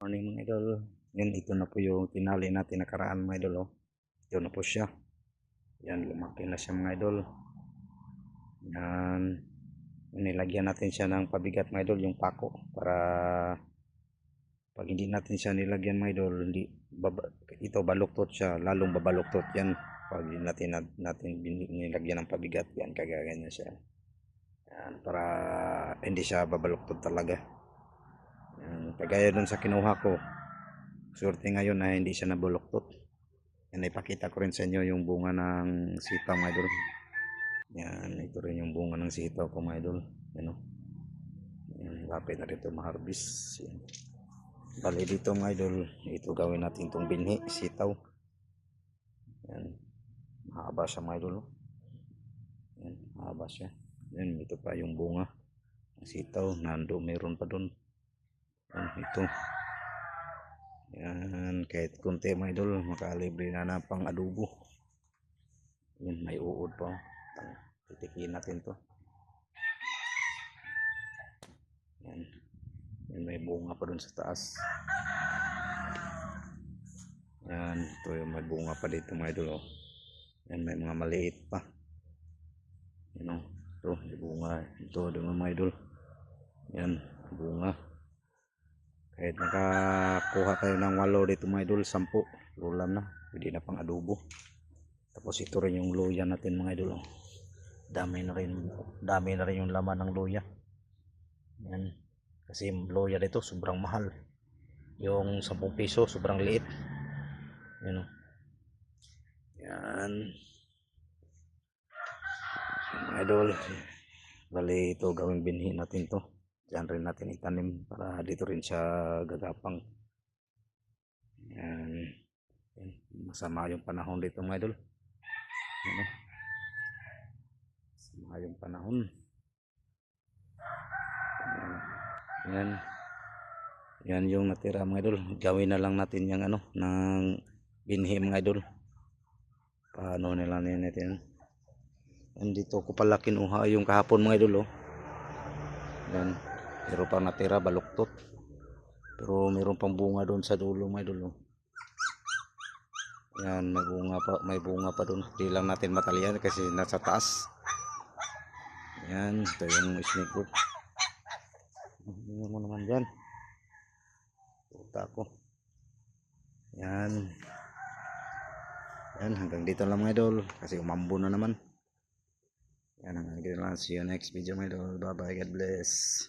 Morning mga idol. Yan, ito na po yung tinali natin nakaraan mga idol. Oh. Ito na po siya. Yan, lumaki na siya mga idol. Yan. Nilagyan natin siya ng pabigat mga idol, yung pako. Para pag hindi natin siya nilagyan mga idol, ito baluktot siya. Lalong babaluktot yan. Pag hindi natin nilagyan ng pabigat, yan, kagaganyan siya. Yan, para hindi siya babaluktot talaga. Yan, kagaya dun sa kinuha ko. Swerte ngayon na hindi siya nabuloktot. Yan, ipakita ko rin sa inyo yung bunga ng sitaw mga idol. Yan, ito rin yung bunga ng sitaw ko mga idol. Yan o. Yan, lapit na dito maharbis. Yan. Bali dito mga idol, ito gawin natin itong binhi, sitaw. Yan, mahaba siya mga idol. Yan, mahaba siya. Yan, ito pa yung bunga ng sitaw. Nando, meron pa dun. Yan, ito. Yan, kahit konti mga idol, makalibre na pang adobo. Yan, may uod pa. Titikin natin to. Yan. Yan, may bunga pa dun sa taas. Yan, ito yung may bunga pa dito mga idol. Oh. Yan, may mga maliit pa. Yan o, ito, may bunga. Ito, doon mga idol. Yan, bunga. Kahit nakakuha tayo ng 8 dito mga idol, 10 ulam na, pwede na pang adobo. Tapos ito rin yung luya natin mga idol. Dami na rin yung laman ng luya. Yan, kasi yung luya dito sobrang mahal. Yung 10 piso sobrang liit. Yan o. Yan mga idol, bali ito gawing binhi natin to. Diyan rin natin itanim para dito rin siya gagapang. Yan. Yan. Masama yung panahon dito mga idol. Yan. Masama yung panahon. Yan. Yan yung natira mga idol. Gawin na lang natin yung ano ng binhi mga idol. Paano nila natin. Yan, dito ko pala kinuha yung kahapon mga idol. Oh. Yan. Meron pang natira, baluktot. Pero meron pang bunga doon sa dulo mga idol. Oh. Yan, may bunga pa doon. Hindi lang natin matalian kasi nasa taas. Yan, ito yung snake group. Tingnan mo naman dyan. Puta ko. Yan. Yan, hanggang dito lang mga idol. Kasi umambo na naman. Yan, hanggang dito lang. See you next video mga idol. Bye bye, God bless.